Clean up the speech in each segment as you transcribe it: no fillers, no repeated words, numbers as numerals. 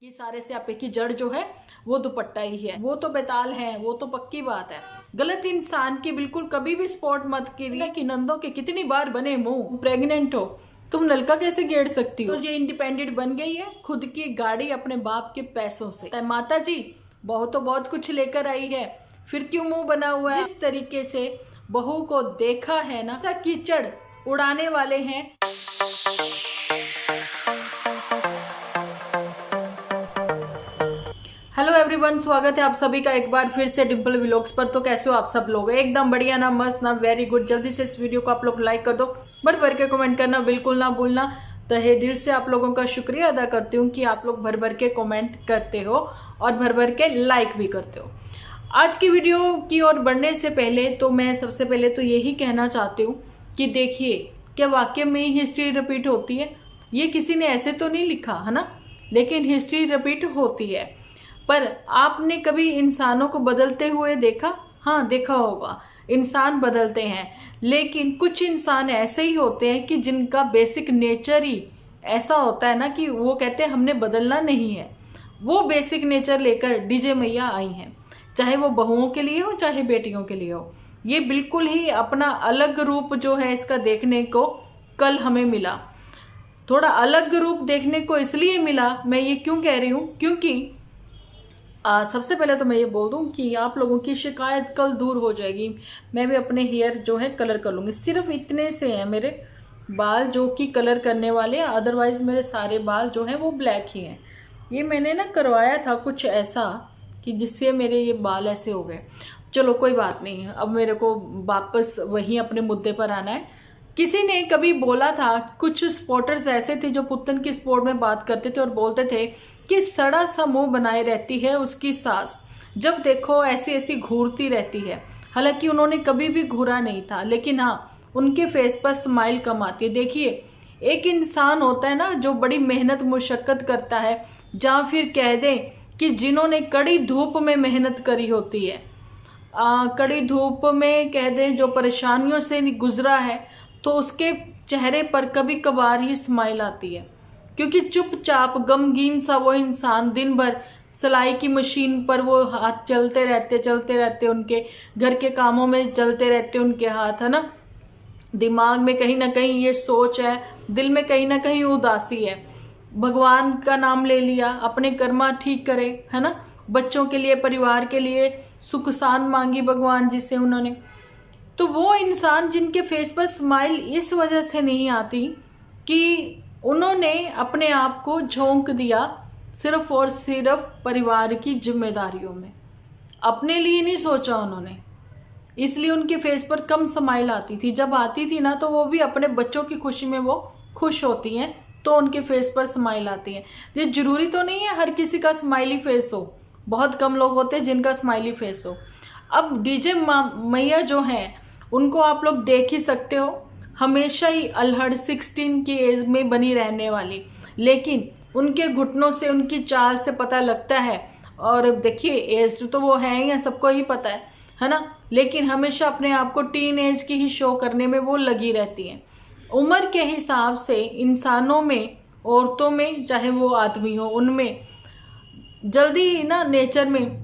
कि सारे स्यापे की जड़ जो है वो दुपट्टा ही है। वो तो बेताल है, वो तो पक्की बात है। गलत इंसान की बिल्कुल कभी भी सपोर्ट मत कीजिए कि नंदों के कितनी बार बने मुंह, प्रेग्नेंट हो तुम नलका कैसे गेड़ सकती हो। तो ये इंडिपेंडेंट बन गई है, खुद की गाड़ी अपने बाप के पैसों से। माता जी बहुत बहुत कुछ लेकर आई है, फिर क्यों मुंह बना हुआ है। जिस तरीके से बहू को देखा है ना, ऐसा कीचड़ उड़ाने वाले हैं। हेलो एवरीवन, स्वागत है आप सभी का एक बार फिर से डिम्पल व्लॉग्स पर। तो कैसे हो आप सब लोग? एकदम बढ़िया ना, मस्त ना, वेरी गुड। जल्दी से इस वीडियो को आप लोग लाइक कर दो, बढ़ बढ़ के कमेंट करना बिल्कुल ना भूलना। तहे दिल से आप लोगों का शुक्रिया अदा करती हूँ कि आप लोग भर भर के कमेंट करते हो और भर भर के लाइक भी करते हो। आज की वीडियो की ओर बढ़ने से पहले तो मैं सबसे पहले तो यही कहना चाहती हूँ कि देखिए, क्या वाकई में हिस्ट्री रिपीट होती है? ये किसी ने ऐसे तो नहीं लिखा है ना, लेकिन हिस्ट्री रिपीट होती है। पर आपने कभी इंसानों को बदलते हुए देखा? हाँ, देखा होगा, इंसान बदलते हैं, लेकिन कुछ इंसान ऐसे ही होते हैं कि जिनका बेसिक नेचर ही ऐसा होता है ना कि वो कहते हैं हमने बदलना नहीं है। वो बेसिक नेचर लेकर डीजे मैया आई हैं, चाहे वो बहुओं के लिए हो चाहे बेटियों के लिए हो। ये बिल्कुल ही अपना अलग रूप जो है इसका देखने को कल हमें मिला। थोड़ा अलग रूप देखने को इसलिए मिला, मैं ये क्यों कह रही हूँ, क्योंकि सबसे पहले तो मैं ये बोल दूं कि आप लोगों की शिकायत कल दूर हो जाएगी। मैं भी अपने हेयर जो है कलर कर लूँगी। सिर्फ इतने से हैं मेरे बाल जो कि कलर करने वाले, अदरवाइज़ मेरे सारे बाल जो हैं वो ब्लैक ही हैं। ये मैंने ना करवाया था कुछ ऐसा कि जिससे मेरे ये बाल ऐसे हो गए। चलो कोई बात नहीं, अब मेरे को वापस वहीं अपने मुद्दे पर आना है। किसी ने कभी बोला था, कुछ स्पोर्टर्स ऐसे थे जो पुत्तन की स्पोर्ट में बात करते थे और बोलते थे कि सड़ा सा मुंह बनाए रहती है उसकी सास, जब देखो ऐसी ऐसी घूरती रहती है। हालांकि उन्होंने कभी भी घूरा नहीं था, लेकिन हाँ, उनके फेस पर स्माइल कम आती है। देखिए, एक इंसान होता है ना जो बड़ी मेहनत मुशक्कत करता है, या फिर कह दें कि जिन्होंने कड़ी धूप में मेहनत करी होती है, कड़ी धूप में कह दें जो परेशानियों से गुजरा है, तो उसके चेहरे पर कभी कभार ही स्माइल आती है। क्योंकि चुपचाप गमगीन सा वो इंसान दिन भर सिलाई की मशीन पर वो हाथ चलते रहते उनके घर के कामों में चलते रहते उनके हाथ, है ना। दिमाग में कहीं ना कहीं ये सोच है, दिल में कहीं ना कहीं उदासी है। भगवान का नाम ले लिया, अपने कर्मा ठीक करे, है ना। बच्चों के लिए, परिवार के लिए सुख शांति मांगी भगवान जी से उन्होंने। तो वो इंसान जिनके फेस पर स्माइल इस वजह से नहीं आती कि उन्होंने अपने आप को झोंक दिया सिर्फ और सिर्फ परिवार की जिम्मेदारियों में, अपने लिए नहीं सोचा उन्होंने, इसलिए उनके फेस पर कम स्माइल आती थी। जब आती थी ना तो वो भी अपने बच्चों की खुशी में वो खुश होती हैं, तो उनके फेस पर स्माइल आती है। ये जरूरी तो नहीं है हर किसी का स्माइली फेस हो, बहुत कम लोग होते हैं जिनका स्माइली फेस हो। अब डीजे मैया जो हैं उनको आप लोग देख ही सकते हो, हमेशा ही अल्हड़ 16 की एज में बनी रहने वाली, लेकिन उनके घुटनों से, उनकी चाल से पता लगता है। और देखिए, एज तो वो है ही, सबको ही पता है ना, लेकिन हमेशा अपने आप को टीन एज की ही शो करने में वो लगी रहती हैं। उम्र के हिसाब से इंसानों में, औरतों में चाहे वो आदमी हो, उनमें जल्दी ना नेचर में,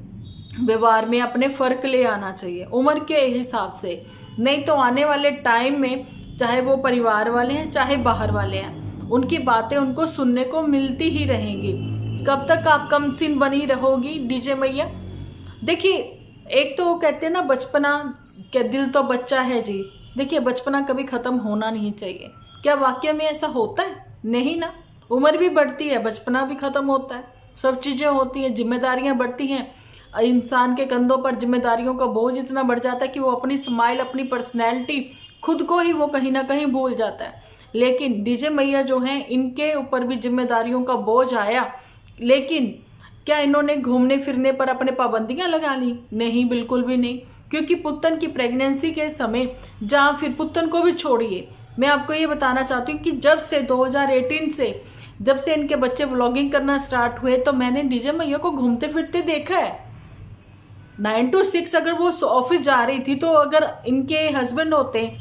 व्यवहार में अपने फर्क ले आना चाहिए उम्र के हिसाब से। नहीं तो आने वाले टाइम में, चाहे वो परिवार वाले हैं चाहे बाहर वाले हैं, उनकी बातें उनको सुनने को मिलती ही रहेंगी। कब तक आप कम सिन बनी रहोगी डीजे मैया? देखिए, एक तो वो कहते हैं ना, बचपना क्या दिल तो बच्चा है जी। देखिए, बचपना कभी खत्म होना नहीं चाहिए। क्या वाकई में ऐसा होता है? नहीं ना। उम्र भी बढ़ती है, बचपना भी खत्म होता है, सब चीजें होती हैं, जिम्मेदारियां बढ़ती हैं। इंसान के कंधों पर जिम्मेदारियों का बोझ इतना बढ़ जाता है कि वो अपनी स्माइल, अपनी पर्सनैलिटी, खुद को ही वो कहीं ना कहीं भूल जाता है। लेकिन डीजे मैया जो हैं, इनके ऊपर भी जिम्मेदारियों का बोझ आया, लेकिन क्या इन्होंने घूमने फिरने पर अपने पाबंदियां लगा ली? नहीं, बिल्कुल भी नहीं। क्योंकि पुत्तन की प्रेगनेंसी के समय, जहाँ फिर पुत्तन को भी छोड़िए, मैं आपको ये बताना चाहती हूँ कि जब से 2018 से जब से इनके बच्चे व्लॉगिंग करना स्टार्ट हुए, तो मैंने डीजे मैया को घूमते फिरते देखा है। 9 to 6 अगर वो ऑफिस जा रही थी, तो अगर इनके हस्बैंड होते,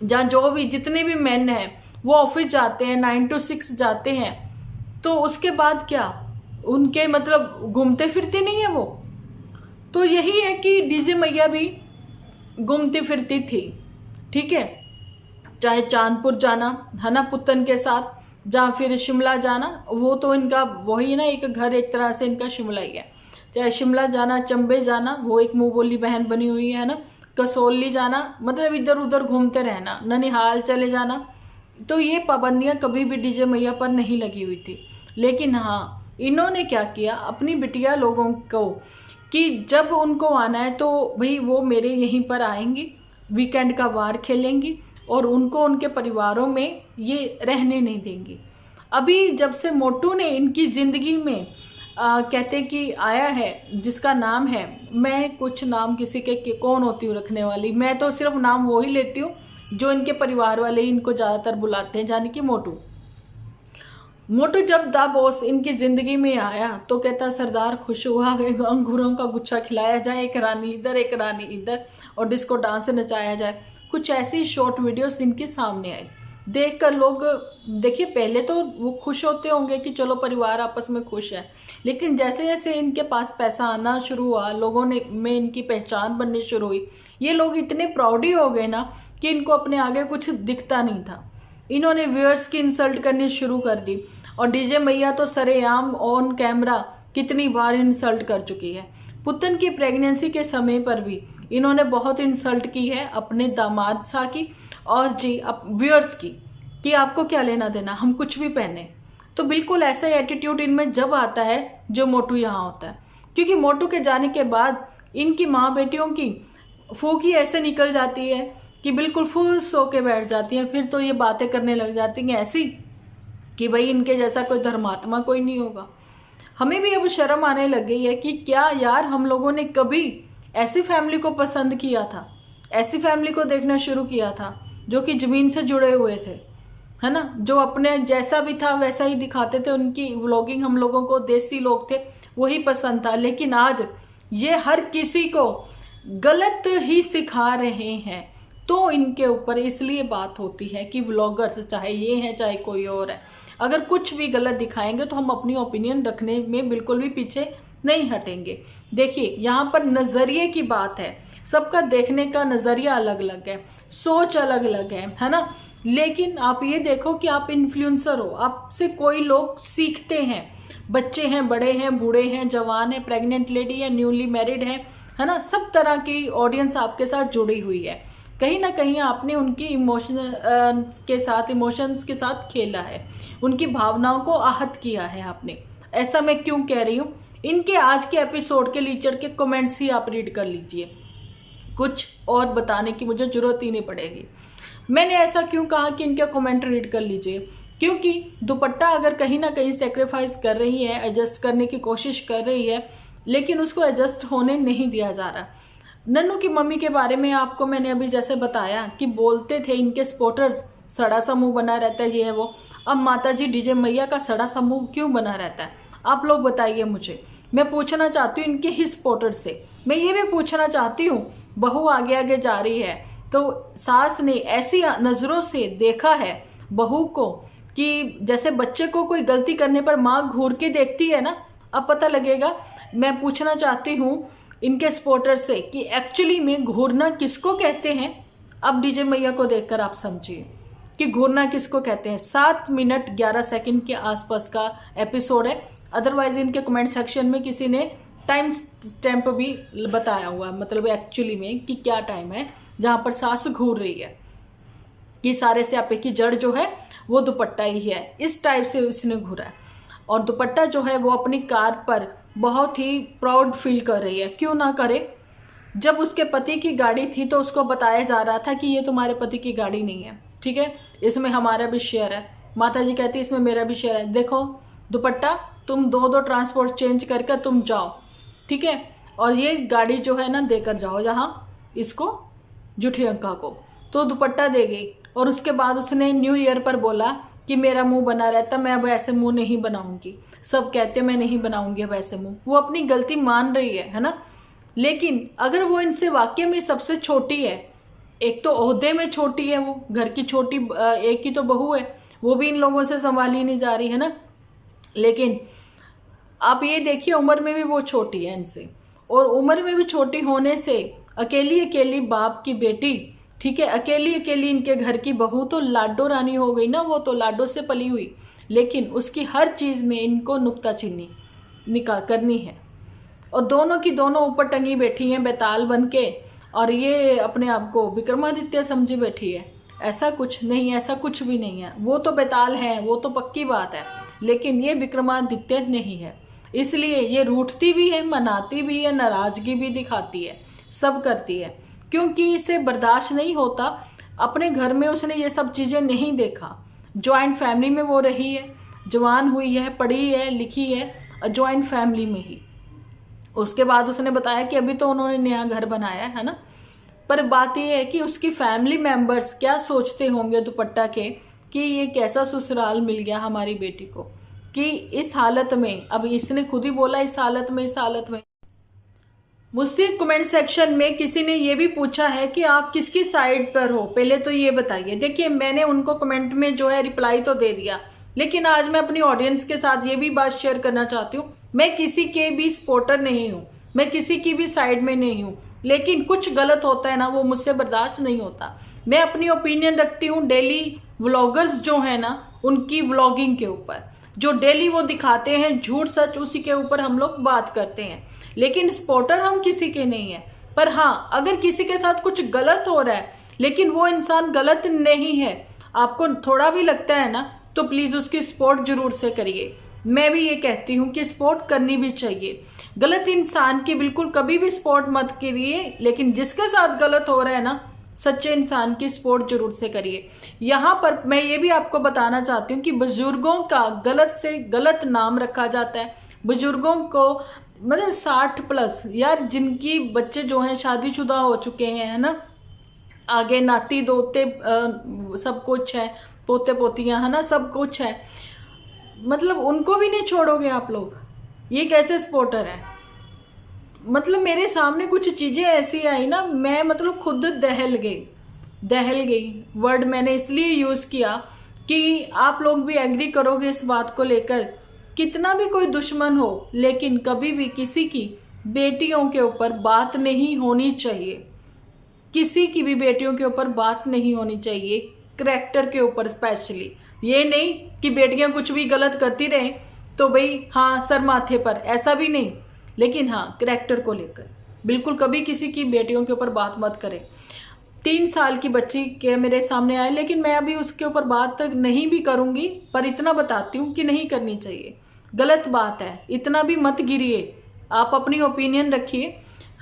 जहाँ जो भी जितने भी मेन हैं वो ऑफिस जाते हैं, 9 to 6 जाते हैं, तो उसके बाद क्या उनके मतलब घूमते फिरते नहीं है वो। तो यही है कि डीजे मैया भी घूमती फिरती थी, ठीक है। चाहे चांदपुर जाना है ना पुतन के साथ, जहाँ फिर शिमला जाना, वो तो इनका वही ना, एक घर एक तरह से इनका शिमला ही है। चाहे शिमला जाना, चंबे जाना, वो एक मुंह बोली बहन बनी हुई है ना, कसौली जाना, मतलब इधर उधर घूमते रहना, ननिहाल चले जाना। तो ये पाबंदियां कभी भी डीजे मैया पर नहीं लगी हुई थी। लेकिन हाँ, इन्होंने क्या किया, अपनी बिटिया लोगों को कि जब उनको आना है तो भाई वो मेरे यहीं पर आएंगी, वीकेंड का वार खेलेंगी, और उनको उनके परिवारों में ये रहने नहीं देंगी। अभी जब से मोटू ने इनकी ज़िंदगी में कहते कि आया है, जिसका नाम है, मैं कुछ नाम किसी के कौन होती हूँ रखने वाली, मैं तो सिर्फ नाम वो ही लेती हूँ जो इनके परिवार वाले इनको ज़्यादातर बुलाते हैं, यानी कि मोटू। मोटू जब दा बॉस इनकी जिंदगी में आया तो कहता सरदार खुश हुआ, अंगूरों का गुच्छा खिलाया जाए, एक रानी इधर एक रानी इधर, और डिस्को डांस नचाया जाए। कुछ ऐसी शॉर्ट वीडियोस इनके सामने आई, देखकर लोग, देखिए पहले तो वो खुश होते होंगे कि चलो परिवार आपस में खुश है, लेकिन जैसे जैसे इनके पास पैसा आना शुरू हुआ, लोगों ने में इनकी पहचान बननी शुरू हुई, ये लोग इतने प्राउडी हो गए ना कि इनको अपने आगे कुछ दिखता नहीं था। इन्होंने व्यूअर्स की इंसल्ट करनी शुरू कर दी, और डीजे मैया तो सरेआम ऑन कैमरा कितनी बार इंसल्ट कर चुकी है। पुतन की प्रेगनेंसी के समय पर भी इन्होंने बहुत इंसल्ट की है अपने दामाद सा की, और जी व्यूअर्स की, कि आपको क्या लेना देना, हम कुछ भी पहने। तो बिल्कुल ऐसा एटीट्यूड इनमें जब आता है जो मोटू यहाँ होता है, क्योंकि मोटू के जाने के बाद इनकी माँ बेटियों की फूकी ऐसे निकल जाती है कि बिल्कुल फुस होके बैठ जाती हैं। फिर तो ये बातें करने लग जाती हैं ऐसी कि भाई इनके जैसा कोई धर्मात्मा कोई नहीं होगा। हमें भी अब शर्म आने लग गई है कि क्या यार, हम लोगों ने कभी ऐसी फैमिली को पसंद किया था, ऐसी फैमिली को देखना शुरू किया था जो कि ज़मीन से जुड़े हुए थे, है ना, जो अपने जैसा भी था वैसा ही दिखाते थे। उनकी व्लॉगिंग हम लोगों को, देसी लोग थे, वही पसंद था। लेकिन आज ये हर किसी को गलत ही सिखा रहे हैं, तो इनके ऊपर इसलिए बात होती है कि व्लॉगर्स, चाहे ये है चाहे कोई और है, अगर कुछ भी गलत दिखाएंगे तो हम अपनी ओपिनियन रखने में बिल्कुल भी पीछे नहीं हटेंगे। देखिए यहाँ पर नज़रिए की बात है, सबका देखने का नज़रिया अलग अलग है, सोच अलग अलग है ना। लेकिन आप ये देखो कि आप इन्फ्लुएंसर हो, आपसे कोई लोग सीखते हैं, बच्चे हैं, बड़े हैं, बूढ़े हैं, जवान है, प्रेग्नेंट लेडी है, न्यूली मैरिड है ना, सब तरह की ऑडियंस आपके साथ जुड़ी हुई है। कहीं ना कहीं आपने उनकी इमोशंस के साथ खेला है, उनकी भावनाओं को आहत किया है आपने। ऐसा मैं क्यों कह रही हूँ, इनके आज के एपिसोड के लीचर के कमेंट्स ही आप रीड कर लीजिए, कुछ और बताने की मुझे जरूरत ही नहीं पड़ेगी। मैंने ऐसा क्यों कहा कि इनका कमेंट रीड कर लीजिए, क्योंकि दुपट्टा अगर कहीं ना कहीं सेक्रीफाइस कर रही है, एडजस्ट करने की कोशिश कर रही है, लेकिन उसको एडजस्ट होने नहीं दिया जा रहा। नन्नू की मम्मी के बारे में आपको मैंने अभी जैसे बताया कि बोलते थे इनके सपोर्टर्स, सड़ा सा मुंह बना रहता है, ये है वो। अब माता जी डीजे मैया का सड़ा सा मुंह क्यों बना रहता है, आप लोग बताइए मुझे। मैं पूछना चाहती हूँ इनके ही सपोर्टर्स से, मैं ये भी पूछना चाहती हूँ, बहू आगे आगे जा रही है तो सास ने ऐसी नज़रों से देखा है बहू को कि जैसे बच्चे को कोई गलती करने पर माँ घूर के देखती है ना, अब पता लगेगा। मैं पूछना चाहती हूँ इनके सपोर्टर से कि एक्चुअली में घूरना किसको कहते हैं। अब डीजे मैया को देखकर आप समझिए कि घूरना किसको कहते हैं। 7 मिनट 11 सेकंड के आसपास का एपिसोड है, अदरवाइज इनके कमेंट सेक्शन में किसी ने टाइम स्टैम्प भी बताया हुआ है, मतलब एक्चुअली में कि क्या टाइम है जहाँ पर सास घूर रही है, कि सारे स्यापे की जड़ जो है वो दुपट्टा ही है, इस टाइप से इसने घूरा है। और दुपट्टा जो है वो अपनी कार पर बहुत ही प्राउड फील कर रही है, क्यों ना करे। जब उसके पति की गाड़ी थी तो उसको बताया जा रहा था कि ये तुम्हारे पति की गाड़ी नहीं है, ठीक है, इसमें हमारा भी शेयर है। माता जी कहती इसमें मेरा भी शेयर है, देखो दुपट्टा तुम 2 ट्रांसपोर्ट चेंज करके तुम जाओ, ठीक है, और ये गाड़ी जो है ना देकर जाओ यहाँ इसको, जूठी अंका को। तो दुपट्टा दे गई, और उसके बाद उसने न्यू ईयर पर बोला कि मेरा मुंह बना रहता, मैं अब ऐसे मुंह नहीं बनाऊंगी, सब कहते मैं नहीं बनाऊंगी अब ऐसे मुंह। वो अपनी गलती मान रही है ना। लेकिन अगर वो इनसे वाकई में सबसे छोटी है, एक तो ओहदे में छोटी है, वो घर की छोटी, एक ही तो बहू है, वो भी इन लोगों से संभाली नहीं जा रही है ना। लेकिन आप ये देखिए, उम्र में भी वो छोटी है इनसे, और उम्र में भी छोटी होने से अकेली अकेली बाप की बेटी, ठीक है, अकेली अकेली इनके घर की बहू, तो लाडो रानी हो गई ना, वो तो लाडो से पली हुई, लेकिन उसकी हर चीज में इनको नुक्ताचीनी निकाह करनी है। और दोनों की दोनों ऊपर टंगी बैठी हैं बेताल बन के, और ये अपने आप को विक्रमादित्य समझी बैठी है। ऐसा कुछ नहीं, ऐसा कुछ भी नहीं है। वो तो बेताल है, वो तो पक्की बात है, लेकिन ये विक्रमादित्य नहीं है। इसलिए ये रूठती भी है, मनाती भी है, नाराजगी भी दिखाती है, सब करती है, क्योंकि इसे बर्दाश्त नहीं होता। अपने घर में उसने ये सब चीज़ें नहीं देखा। जॉइंट फैमिली में वो रही है, जवान हुई है, पढ़ी है, लिखी है जॉइंट फैमिली में ही। उसके बाद उसने बताया कि अभी तो उन्होंने नया घर बनाया है ना, पर बात यह है कि उसकी फैमिली मेंबर्स क्या सोचते होंगे दुपट्टा के, कि ये कैसा ससुराल मिल गया हमारी बेटी को, कि इस हालत में, अब इसने खुद ही बोला इस हालत में। मुझसे कमेंट सेक्शन में किसी ने ये भी पूछा है कि आप किसकी साइड पर हो, पहले तो ये बताइए। देखिए, मैंने उनको कमेंट में जो है रिप्लाई तो दे दिया, लेकिन आज मैं अपनी ऑडियंस के साथ ये भी बात शेयर करना चाहती हूँ, मैं किसी के भी सपोर्टर नहीं हूँ, मैं किसी की भी साइड में नहीं हूँ, लेकिन कुछ गलत होता है ना, वो मुझसे बर्दाश्त नहीं होता। मैं अपनी ओपिनियन रखती हूँ डेली व्लॉगर्स जो है ना, उनकी व्लॉगिंग के ऊपर, जो डेली वो दिखाते हैं झूठ सच, उसी के ऊपर हम लोग बात करते हैं। लेकिन सपोर्टर हम किसी के नहीं है। पर हाँ, अगर किसी के साथ कुछ गलत हो रहा है, लेकिन वो इंसान गलत नहीं है, आपको थोड़ा भी लगता है ना, तो प्लीज उसकी सपोर्ट जरूर से करिए। मैं भी ये कहती हूँ कि सपोर्ट करनी भी चाहिए। गलत इंसान की बिल्कुल कभी भी सपोर्ट मत करिए, लेकिन जिसके साथ गलत हो रहा है ना, सच्चे इंसान की सपोर्ट जरूर से करिए। यहाँ पर मैं ये भी आपको बताना चाहती हूँ कि बुजुर्गों का गलत से गलत नाम रखा जाता है। बुजुर्गों को मतलब 60+ यार, जिनकी बच्चे जो हैं शादीशुदा हो चुके हैं, है ना, आगे नाती दोते सब कुछ है, पोते पोतियां, है ना, सब कुछ है, मतलब उनको भी नहीं छोड़ोगे आप लोग? ये कैसे सपोर्टर है? मतलब मेरे सामने कुछ चीज़ें ऐसी आई ना, मैं मतलब खुद दहल गई। वर्ड मैंने इसलिए यूज़ किया कि आप लोग भी एग्री करोगे इस बात को लेकर। कितना भी कोई दुश्मन हो, लेकिन कभी भी किसी की बेटियों के ऊपर बात नहीं होनी चाहिए। किसी की भी बेटियों के ऊपर बात नहीं होनी चाहिए, करैक्टर के ऊपर स्पेशली। ये नहीं कि बेटियां कुछ भी गलत करती रहें तो भाई हाँ सर माथे पर, ऐसा भी नहीं, लेकिन हाँ करैक्टर को लेकर बिल्कुल कभी किसी की बेटियों के ऊपर बात मत करें। 3 साल की बच्ची के मेरे सामने आए, लेकिन मैं अभी उसके ऊपर बात नहीं भी करूंगी, पर इतना बताती हूँ कि नहीं करनी चाहिए, गलत बात है। इतना भी मत गिरिए, आप अपनी ओपिनियन रखिए,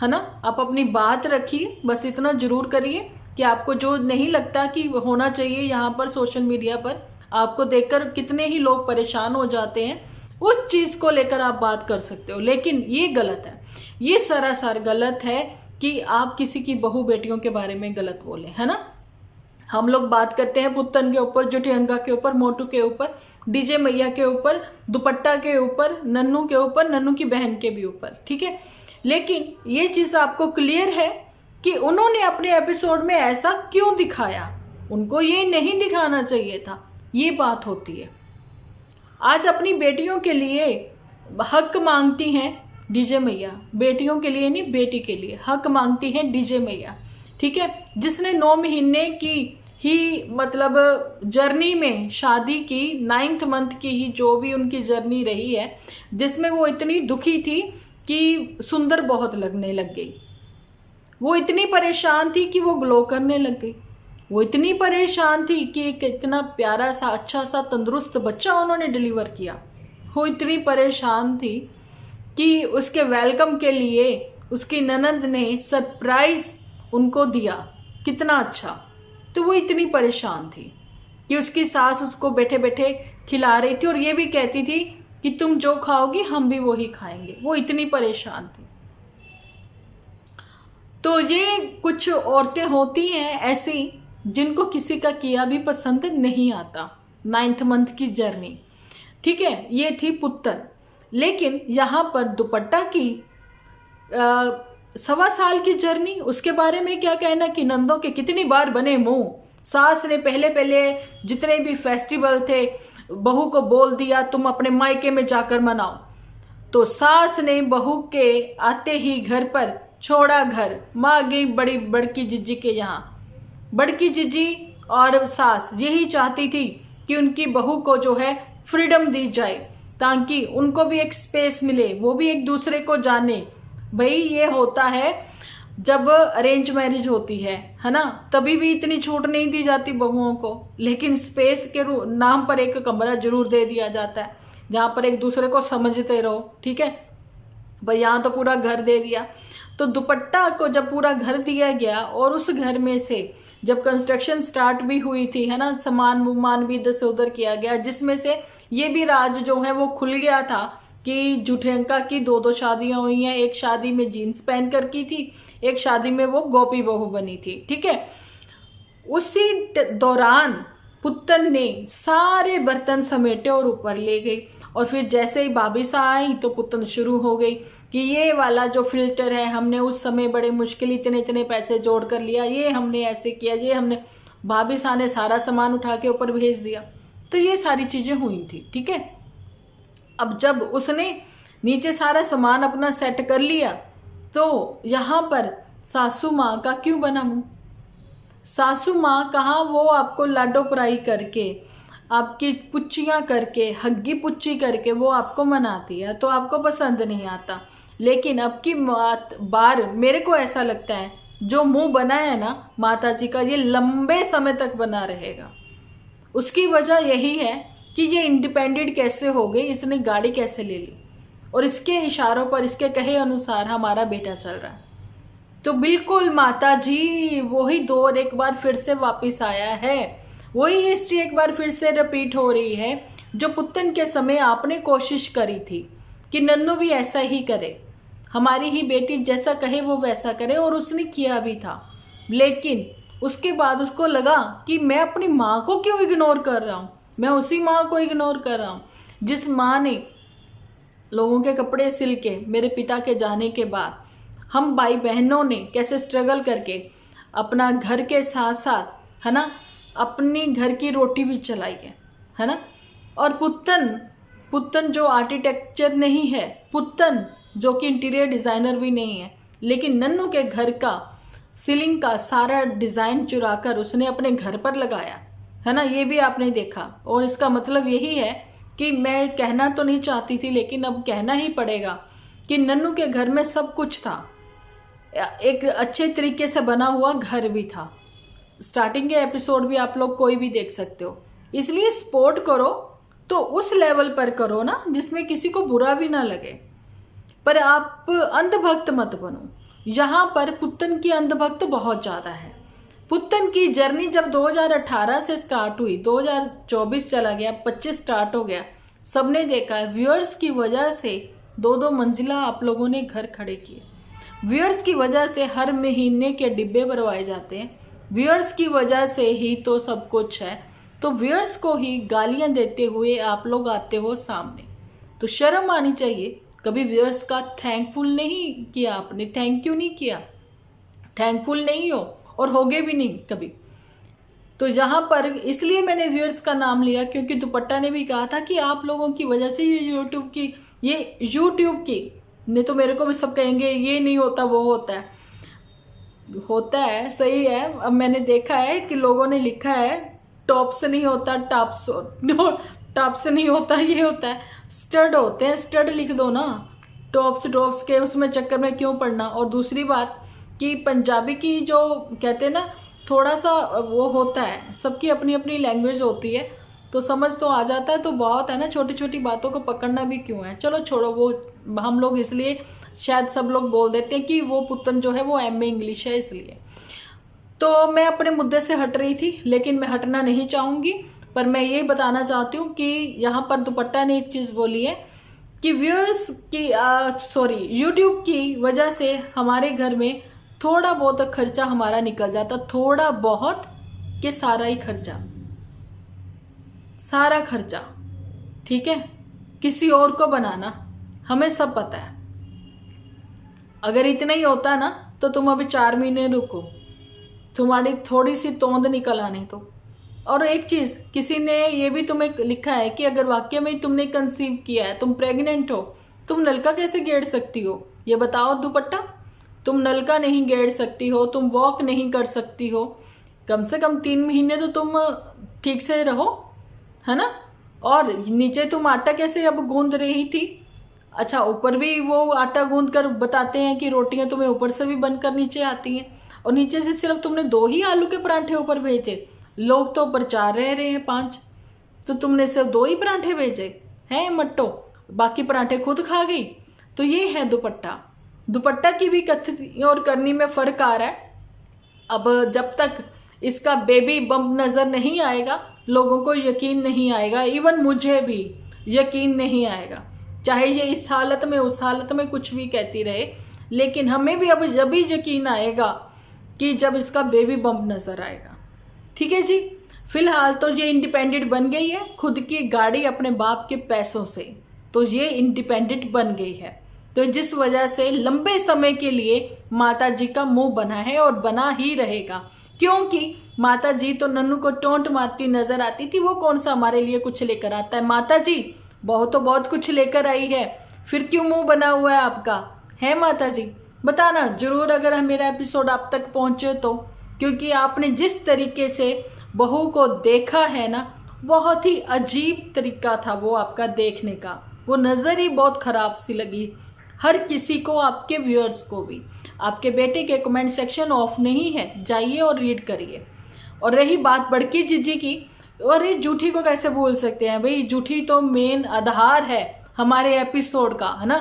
है ना, आप अपनी बात रखिए, बस इतना जरूर करिए कि आपको जो नहीं लगता कि होना चाहिए यहाँ पर सोशल मीडिया पर, आपको देखकर कितने ही लोग परेशान हो जाते हैं, उस चीज़ को लेकर आप बात कर सकते हो। लेकिन ये गलत है, ये सरासर गलत है कि आप किसी की बहू बेटियों के बारे में गलत बोले, है ना। हम लोग बात करते हैं पुत्तन के ऊपर, जुटियंगा के ऊपर, मोटू के ऊपर, डीजे मैया के ऊपर, दुपट्टा के ऊपर, नन्नू के ऊपर, नन्नू की बहन के भी ऊपर, ठीक है। लेकिन ये चीज़ आपको क्लियर है कि उन्होंने अपने एपिसोड में ऐसा क्यों दिखाया, उनको ये नहीं दिखाना चाहिए था। ये बात होती है। आज अपनी बेटियों के लिए हक मांगती हैं डीजे मैया, बेटियों के लिए नहीं, बेटी के लिए हक मांगती हैं डीजे मैया, ठीक है, जिसने 9 महीने की ही मतलब जर्नी में, शादी की 9th मंथ की ही जो भी उनकी जर्नी रही है, जिसमें वो इतनी दुखी थी कि सुंदर बहुत लगने लग गई। वो इतनी परेशान थी कि वो ग्लो करने लग गई। वो इतनी परेशान थी कि एक इतना प्यारा सा, अच्छा सा, तंदुरुस्त बच्चा उन्होंने डिलीवर किया। वो इतनी परेशान थी कि उसके वेलकम के लिए उसकी ननद ने सरप्राइज उनको दिया, कितना अच्छा। तो वो इतनी परेशान थी कि उसकी सास उसको बैठे बैठे खिला रही थी और ये भी कहती थी कि तुम जो खाओगी हम भी वही खाएंगे। वो इतनी परेशान थी। तो ये कुछ औरतें होती हैं ऐसी जिनको किसी का किया भी पसंद नहीं आता। 9th मंथ की जर्नी, ठीक है, ये थी पुत्तर। लेकिन यहाँ पर दुपट्टा की 1.25 साल की जर्नी, उसके बारे में क्या कहना कि नंदों के कितनी बार बने मुंह। सास ने पहले पहले जितने भी फेस्टिवल थे बहू को बोल दिया तुम अपने मायके में जाकर मनाओ। तो सास ने बहू के आते ही घर पर छोड़ा घर, माँ गई बड़ी बड़की जीजी के यहाँ। बड़की जीजी और सास यही चाहती थी कि उनकी बहू को जो है फ्रीडम दी जाए, ताकि उनको भी एक स्पेस मिले, वो भी एक दूसरे को जाने। भाई ये होता है जब अरेंज मैरिज होती है ना, तभी भी इतनी छूट नहीं दी जाती बहुओं को, लेकिन स्पेस के नाम पर एक कमरा जरूर दे दिया जाता है जहाँ पर एक दूसरे को समझते रहो। ठीक है भाई, यहाँ तो पूरा घर दे दिया। तो दुपट्टा को जब पूरा घर दिया गया और उस घर में से जब कंस्ट्रक्शन स्टार्ट भी हुई थी है ना, सामान वमान भी इधर से उधर किया गया, जिसमें से ये भी राज जो है वो खुल गया था कि जुठेंका की 2 शादियां हुई हैं। एक शादी में जीन्स पहन कर की थी, एक शादी में वो गोपी बहू बनी थी। ठीक है, उसी दौरान पुत्तन ने सारे बर्तन समेटे और ऊपर ले गई। और फिर जैसे ही भाभी सा आई तो पुत्तन शुरू हो गई कि ये वाला जो फिल्टर है हमने उस समय बड़े मुश्किल इतने इतने पैसे जोड़ कर लिया, ये हमने ऐसे किया, ये हमने, भाभी सा ने सारा सामान उठा के ऊपर भेज दिया। तो ये सारी चीज़ें हुई थी। ठीक है, अब जब उसने नीचे सारा सामान अपना सेट कर लिया तो यहाँ पर सासू माँ का क्यों बना मुँह? सासू माँ कहाँ वो आपको लाडो पराई करके, आपकी पुच्चियाँ करके, हग्गी पुच्ची करके वो आपको मनाती है, तो आपको पसंद नहीं आता। लेकिन अब की बार मेरे को ऐसा लगता है जो मुंह बना है ना माता जी का, ये लंबे समय तक बना रहेगा। उसकी वजह यही है कि ये इंडिपेंडेंट कैसे हो गई, इसने गाड़ी कैसे ले ली, और इसके इशारों पर, इसके कहे अनुसार हमारा बेटा चल रहा है। तो बिल्कुल माता जी वही दौर एक बार फिर से वापस आया है, वही हिस्ट्री एक बार फिर से रिपीट हो रही है जो पुत्तन के समय आपने कोशिश करी थी कि नन्नू भी ऐसा ही करे, हमारी ही बेटी जैसा कहे वो वैसा करे, और उसने किया भी था। लेकिन उसके बाद उसको लगा कि मैं अपनी माँ को क्यों इग्नोर कर रहा हूँ, मैं उसी माँ को इग्नोर कर रहा हूँ जिस माँ ने लोगों के कपड़े सिल के, मेरे पिता के जाने के बाद हम भाई बहनों ने कैसे स्ट्रगल करके अपना घर के साथ साथ है ना अपनी घर की रोटी भी चलाई है ना। और पुत्तन जो आर्किटेक्चर नहीं है, पुत्तन जो कि इंटीरियर डिज़ाइनर भी नहीं है, लेकिन नन्नू के घर का सीलिंग का सारा डिज़ाइन चुराकर उसने अपने घर पर लगाया है ना, ये भी आपने देखा। और इसका मतलब यही है कि मैं कहना तो नहीं चाहती थी लेकिन अब कहना ही पड़ेगा कि नन्नू के घर में सब कुछ था, एक अच्छे तरीके से बना हुआ घर भी था। स्टार्टिंग के एपिसोड भी आप लोग कोई भी देख सकते हो। इसलिए सपोर्ट करो तो उस लेवल पर करो ना जिसमें किसी को बुरा भी ना लगे, पर आप अंधभक्त मत बनो। यहाँ पर पुत्तन की अंधभक्त बहुत ज़्यादा है। पुत्तन की जर्नी जब 2018 से स्टार्ट हुई, 2024 चला गया, 25 स्टार्ट हो गया, सबने देखा है व्यूअर्स की वजह से 2-2 मंजिला आप लोगों ने घर खड़े किए। व्यूअर्स की वजह से हर महीने के डिब्बे भरवाए जाते हैं, व्यूअर्स की वजह से ही तो सब कुछ है। तो व्यूअर्स को ही गालियां देते हुए आप लोग आते हो सामने, तो शर्म आनी चाहिए। कभी व्यूअर्स का थैंकफुल नहीं किया आपने, थैंक यू नहीं किया, थैंकफुल नहीं हो और होगे भी नहीं कभी। तो यहाँ पर इसलिए मैंने व्यूअर्स का नाम लिया क्योंकि दुपट्टा ने भी कहा था कि आप लोगों की वजह से ये यूट्यूब की नहीं तो मेरे को भी सब कहेंगे ये नहीं होता वो होता है सही है। अब मैंने देखा है कि लोगों ने लिखा है टॉप से नहीं होता, टॉप से नहीं होता, ये होता है, स्टड होते हैं, स्टड लिख दो ना, टॉप्स के उसमें चक्कर में क्यों पड़ना। और दूसरी बात कि पंजाबी की जो कहते हैं ना थोड़ा सा वो होता है, सबकी अपनी अपनी लैंग्वेज होती है, तो समझ तो आ जाता है, तो बहुत है ना, छोटी छोटी बातों को पकड़ना भी क्यों है। चलो छोड़ो, वो हम लोग इसलिए शायद सब लोग बोल देते हैं कि वो पुत्तन जो है वो एमए इंग्लिश है, इसलिए। तो मैं अपने मुद्दे से हट रही थी लेकिन मैं हटना नहीं चाहूँगी, पर मैं ये बताना चाहती हूँ कि यहाँ पर दुपट्टा ने एक चीज़ बोली है कि व्यूअर्स की यूट्यूब की वजह से हमारे घर में थोड़ा बहुत खर्चा हमारा निकल जाता, थोड़ा बहुत कि सारा ही खर्चा, सारा खर्चा, ठीक है, किसी और को बनाना, हमें सब पता है। अगर इतना ही होता ना तो तुम अभी 4 महीने रुको, तुम्हारी थोड़ी सी तोंद निकल आने तो। और एक चीज़, किसी ने ये भी तुम्हें लिखा है कि अगर वाकई में तुमने कंसीव किया है, तुम प्रेग्नेंट हो, तुम नलका कैसे गेड़ सकती हो, ये बताओ दुपट्टा। तुम नलका नहीं गेड़ सकती हो, तुम वॉक नहीं कर सकती हो, कम से कम 3 महीने तो तुम ठीक से रहो, है ना। और नीचे तुम आटा कैसे अब गूंद रही थी। अच्छा, ऊपर भी वो आटा गूंद कर बताते हैं कि रोटियां तुम्हें ऊपर से भी बनकर नीचे आती हैं, और नीचे से सिर्फ तुमने 2 ही आलू के परांठे ऊपर भेजे। लोग तो ऊपर 4 रह रहे हैं, 5, तो तुमने सिर्फ 2 ही परांठे भेजे हैं मट्टो, बाकी परांठे खुद खा गई। तो ये है दुपट्टा। दुपट्टा की भी कथनी और करनी में फ़र्क आ रहा है। अब जब तक इसका बेबी बम्प नज़र नहीं आएगा, लोगों को यकीन नहीं आएगा, इवन मुझे भी यकीन नहीं आएगा, चाहे ये इस हालत में उस हालत में कुछ भी कहती रहे, लेकिन हमें भी अब जब भी यकीन आएगा कि जब इसका बेबी बम्प नज़र आएगा। ठीक है जी। फिलहाल तो ये इंडिपेंडेंट बन गई है, खुद की गाड़ी अपने बाप के पैसों से, तो ये इंडिपेंडेंट बन गई है। तो जिस वजह से लंबे समय के लिए माता जी का मुंह बना है और बना ही रहेगा, क्योंकि माता जी तो नन्नू को टोंट मारती नजर आती थी, वो कौन सा हमारे लिए कुछ लेकर आता है। माता जी बहुत कुछ लेकर आई है, फिर क्यों मुंह बना हुआ है आपका, है माता जी? बताना जरूर अगर मेरा एपिसोड आप तक पहुंचे तो, क्योंकि आपने जिस तरीके से बहू को देखा है ना, बहुत ही अजीब तरीका था वो आपका देखने का, वो नज़र ही बहुत ख़राब सी लगी हर किसी को, आपके व्यूअर्स को भी। आपके बेटे के कमेंट सेक्शन ऑफ नहीं है, जाइए और रीड करिए। और रही बात बड़की जीजी की, और ये जूठी को कैसे भूल सकते हैं भाई, जूठी तो मेन आधार है हमारे एपिसोड का, है ना।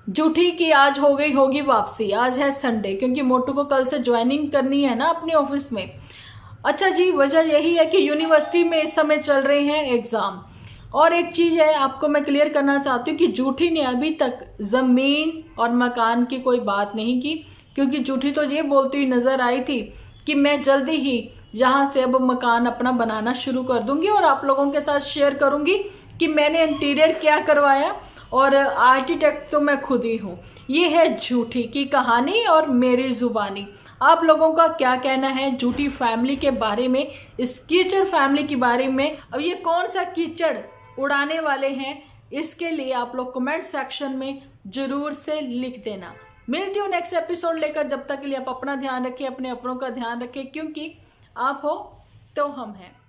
जूठी की आज हो गई होगी वापसी, आज है संडे, क्योंकि मोटू को कल से ज्वाइनिंग करनी है ना अपने ऑफिस में। अच्छा जी, वजह यही है कि यूनिवर्सिटी में इस समय चल रहे हैं एग्ज़ाम। और एक चीज़ है आपको मैं क्लियर करना चाहती हूँ कि जूठी ने अभी तक ज़मीन और मकान की कोई बात नहीं की, क्योंकि जूठी तो ये बोलती हुई नज़र आई थी कि मैं जल्दी ही यहाँ से अब मकान अपना बनाना शुरू कर दूँगी और आप लोगों के साथ शेयर करूँगी कि मैंने इंटीरियर क्या करवाया, और आर्किटेक्ट तो मैं खुद ही हूँ। ये है जूठी की कहानी और मेरी ज़ुबानी। आप लोगों का क्या कहना है जूठी फैमिली के बारे में, इस कीचड़ फैमिली के बारे में? अब ये कौन सा कीचड़ उड़ाने वाले हैं, इसके लिए आप लोग कमेंट सेक्शन में ज़रूर से लिख देना। मिलती हूँ नेक्स्ट एपिसोड लेकर, जब तक के लिए आप अपना ध्यान रखें, अपने अपनों का ध्यान रखें, क्योंकि आप हो तो हम हैं।